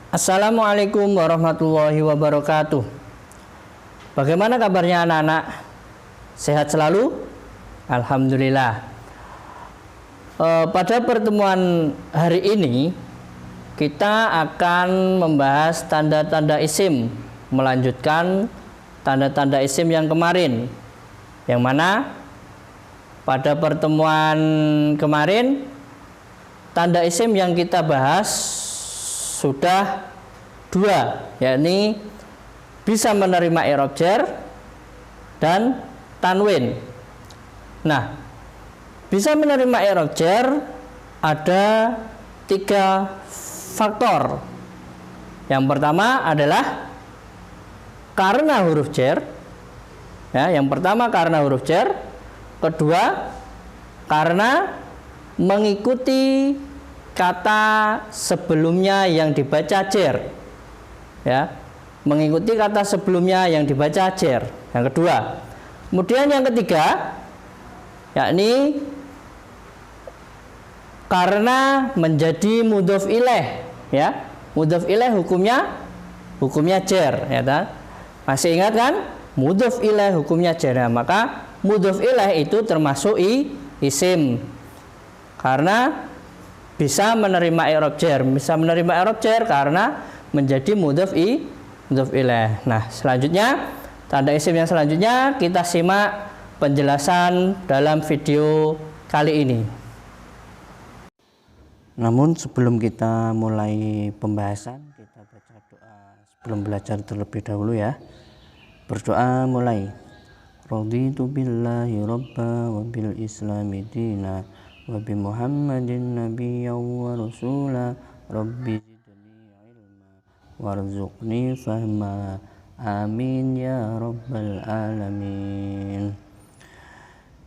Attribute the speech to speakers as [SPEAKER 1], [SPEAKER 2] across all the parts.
[SPEAKER 1] Assalamualaikum warahmatullahi wabarakatuh. Bagaimana kabarnya anak-anak? Sehat selalu? Alhamdulillah. Pada pertemuan hari ini kita akan membahas tanda-tanda isim, melanjutkan tanda-tanda isim yang kemarin, yang mana pada pertemuan kemarin tanda isim yang kita bahas sudah dua, yakni bisa menerima i'rab jar dan tanwin. Nah, bisa menerima i'rab jar ada 3 faktor. Yang pertama adalah karena huruf jar. Ya, yang pertama karena huruf jar, kedua karena mengikuti kata sebelumnya yang dibaca jar. Ya, mengikuti kata sebelumnya yang dibaca jar. Yang kedua. Kemudian yang ketiga, yakni karena menjadi mudhof ilaih, ya. Mudhof ilaih hukumnya jar, ya kan? Masih ingat kan? Mudhof ilaih hukumnya jar. Nah, maka mudhof ilaih itu termasuk isim. Karena bisa menerima i'rab jar, karena menjadi mudhof ilaih. Nah, selanjutnya tanda isim yang selanjutnya kita simak penjelasan dalam video kali ini. Namun sebelum kita mulai pembahasan, kita baca doa sebelum belajar terlebih dahulu ya. Berdoa mulai. Raditu billahi robba wa bil islami dina wa bi Muhammadin nabiyyan wa rasula rabbi zidni ilma warzuqni fahma amin ya rabbal alamin.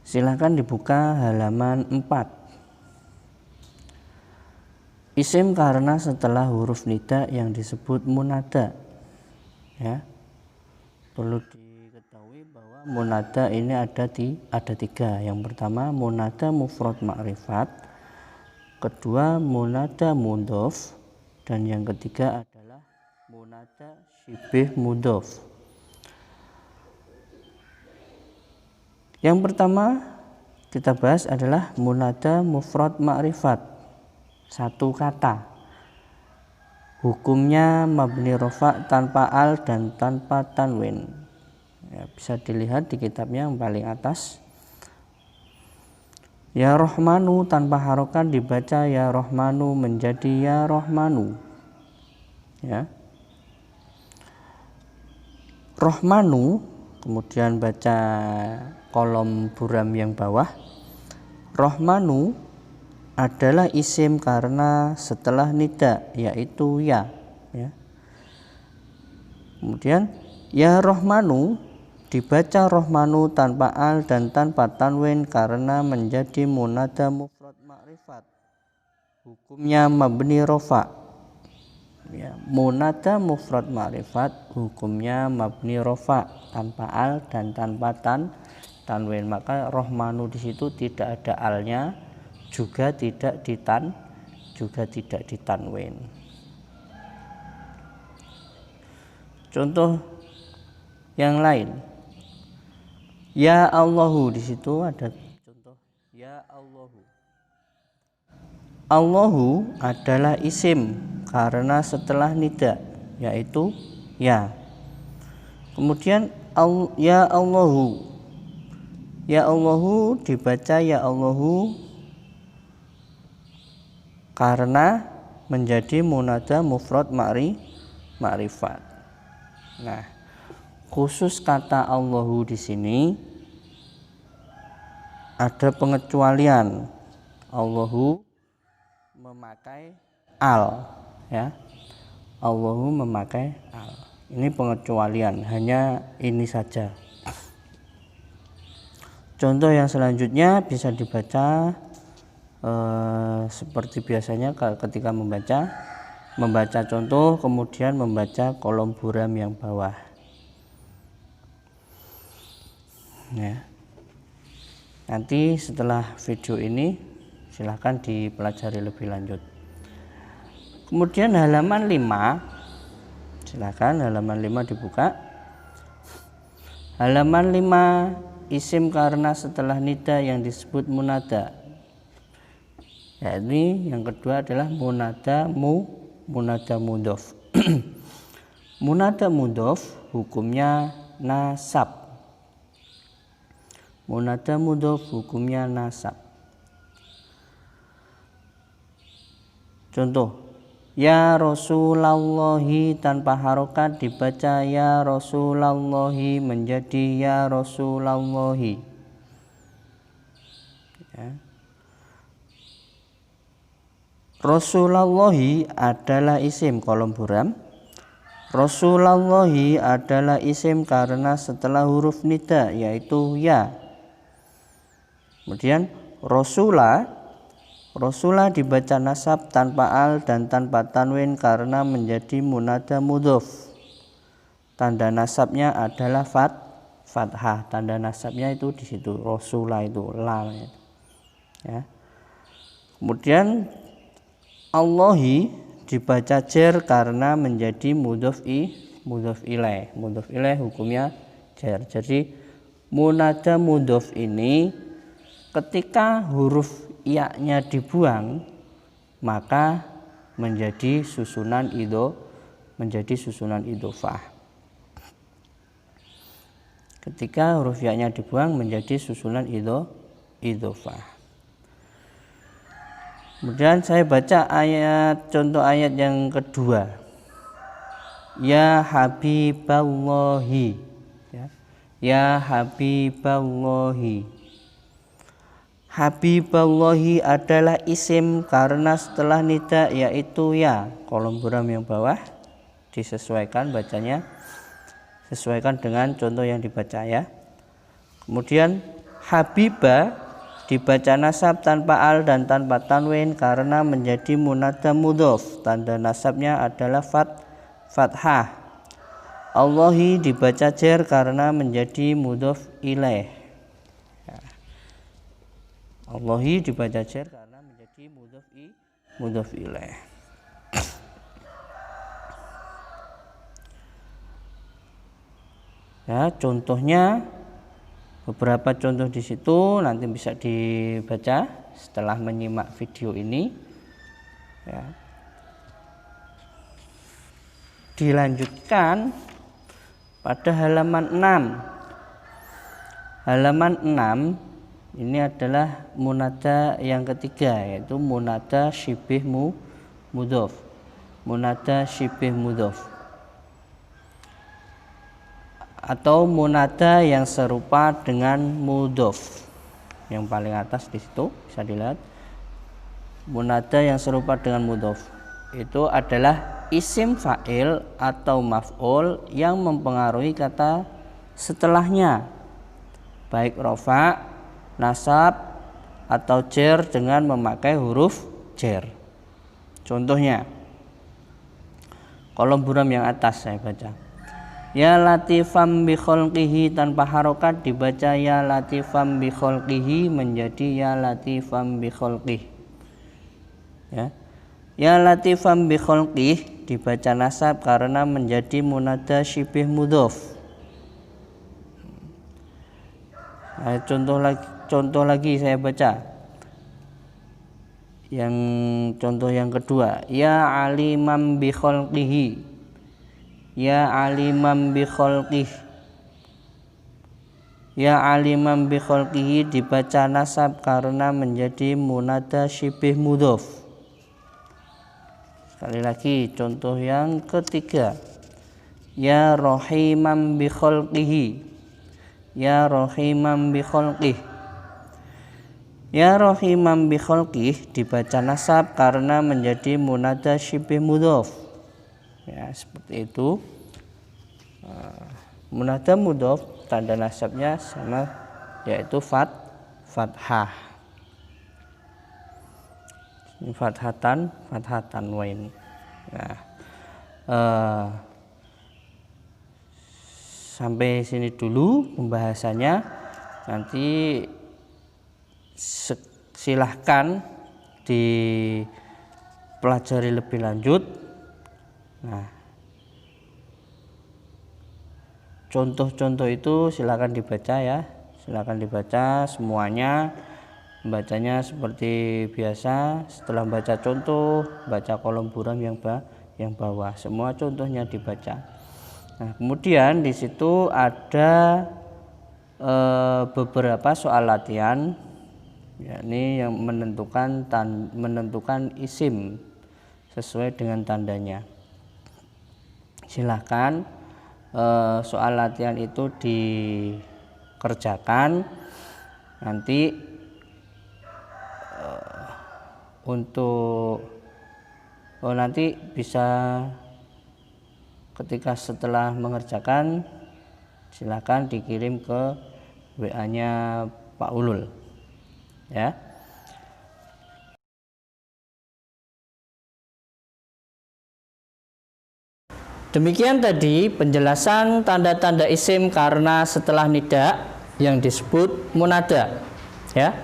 [SPEAKER 1] Silakan dibuka halaman 4. Isim karena setelah huruf nida yang disebut munada, ya. Perlu diketahui bahwa munada ini ada 3. Yang pertama munada mufrad ma'rifat, kedua munada mudhof, dan yang ketiga adalah munada syibih mudhof. Yang pertama kita bahas adalah munada mufrad ma'rifat, satu kata. Hukumnya mabni rofa tanpa al dan tanpa tanwin. Ya, bisa dilihat di kitabnya yang paling atas. Ya Rohmanu tanpa harokat dibaca ya Rohmanu menjadi ya Rohmanu. Ya. Rohmanu, kemudian baca kolom buram yang bawah. Rohmanu adalah isim karena setelah nida yaitu ya. Kemudian ya Rohmanu dibaca Rohmanu tanpa al dan tanpa tanwin karena menjadi munada mufrad ma'rifat. Hukumnya mabni rofa. Ya, munada mufrad ma'rifat hukumnya mabni rofa tanpa al dan tanpa tanwin. Maka Rohmanu di situ tidak ada alnya, juga tidak ditanwin. Contoh yang lain, ya Allahu, di situ ada contoh ya Allahu. Allahu adalah isim karena setelah nida yaitu ya. Kemudian ya Allahu. Ya Allahu dibaca ya Allahu karena menjadi munada mufrad ma'rifat. Nah, khusus kata Allahu di sini ada pengecualian. Allahu memakai al, ya. Allahu memakai al. Ini pengecualian, hanya ini saja. Contoh yang selanjutnya bisa dibaca seperti biasanya ketika membaca contoh, kemudian membaca kolom buram yang bawah. Ya. Nanti setelah video ini silahkan dipelajari lebih lanjut. Kemudian halaman 5 Silakan halaman 5 dibuka. Halaman 5, isim karena setelah nida yang disebut munada. Ya, ini yang kedua adalah munada mudhof. Munada mudhof hukumnya nasab. Munada mudhof hukumnya nasab. Contoh, ya Rasulallahi tanpa harokat dibaca ya Rasulallahi menjadi ya Rasulallahi. Ya. Rasulallahi adalah isim kolom buram. Rasulallahi adalah isim karena setelah huruf nida yaitu ya. Kemudian Rasulah dibaca nasab tanpa al dan tanpa tanwin karena menjadi munada mudhof. Tanda nasabnya adalah fathah. Tanda nasabnya itu di situ. Rasulah itu lam. Ya. Kemudian Allahi dibaca jar karena menjadi mudhof ilaih. Mudhof ilaih hukumnya jar. Jadi munada mudhof ini ketika huruf ya-nya dibuang maka menjadi susunan idhofah. Ketika huruf ya-nya dibuang menjadi susunan idhofah. Kemudian saya baca contoh ayat yang kedua. Ya Habiballahi. Ya Habiballahi. Habiballahi adalah isim karena setelah nida yaitu ya. Kolom buram yang bawah disesuaikan bacanya. Sesuaikan dengan contoh yang dibaca ya. Kemudian Habibah dibaca nasab tanpa al dan tanpa tanwin karena menjadi munada mudhof. Tanda nasabnya adalah fathah. Allahi dibaca jar karena menjadi mudhof ilaih. Allahi dibaca jar karena menjadi mudhof ilaih. Ya, contohnya beberapa contoh di situ nanti bisa dibaca setelah menyimak video ini. Ya. Dilanjutkan pada halaman 6. Halaman 6 ini adalah munada yang ketiga yaitu munada syibih mudhof. Munada syibih mudhof. Atau munada yang serupa dengan mudhof. Yang paling atas di situ bisa dilihat. Munada yang serupa dengan mudhof itu adalah isim fa'il atau maf'ul yang mempengaruhi kata setelahnya, baik rofa, nasab atau jar dengan memakai huruf jar. Contohnya kolom buram yang atas saya baca. Ya latifam bi khalqihi tanpa harokat dibaca ya latifam bi khalqihi menjadi ya latifam bi khalqihi. Ya latifam bi khalqihi dibaca nasab karena menjadi munada syibih mudhof. Nah, contoh lagi saya baca. Yang contoh yang kedua, ya alimam bi khalqihi. Ya alimam bi khalqihi. Ya alimam bi khalqihi dibaca nasab karena menjadi munada syibih mudhof. Sekali lagi contoh yang ketiga. Ya rahimam bi khalqihi. Ya rahimam bi khalqihi. Ya rahimam bi khalqihi dibaca nasab karena menjadi munada syibih mudhof. Ya, seperti itu. Munada mudhof tanda nasabnya sama yaitu fathah. Fathatan wain. Nah, sampai sini dulu pembahasannya. Nanti silahkan dipelajari lebih lanjut. Nah, contoh-contoh itu silakan dibaca ya, silakan dibaca semuanya. Bacanya seperti biasa. Setelah baca contoh, baca kolom buram yang bawah, semua contohnya dibaca. Nah, kemudian di situ ada beberapa soal latihan, yakni yang menentukan isim sesuai dengan tandanya. Silahkan soal latihan itu dikerjakan. Nanti nanti bisa ketika setelah mengerjakan silahkan dikirim ke WA-nya Pak Ulul ya. Demikian tadi penjelasan tanda-tanda isim karena setelah nida yang disebut munada ya.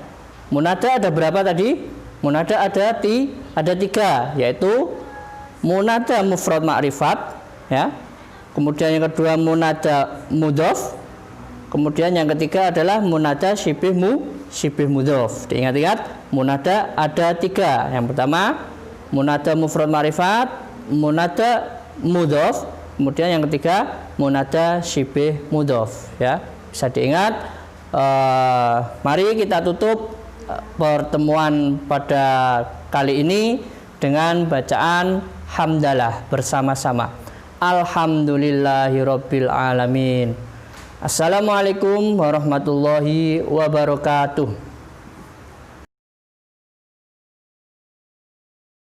[SPEAKER 1] Munada ada berapa tadi? Munada ada 3, yaitu munada mufrad ma'rifat ya. Kemudian yang kedua munada mudhof. Kemudian yang ketiga adalah munada syibih mudhof. Diingat-ingat, munada ada 3. Yang pertama munada mufrad ma'rifat, munada mudhof, kemudian yang ketiga munada syibih mudhof ya. Bisa diingat. Mari kita tutup pertemuan pada kali ini dengan bacaan hamdalah bersama-sama. Alhamdulillahirabbil alamin. Assalamualaikum warahmatullahi wabarakatuh.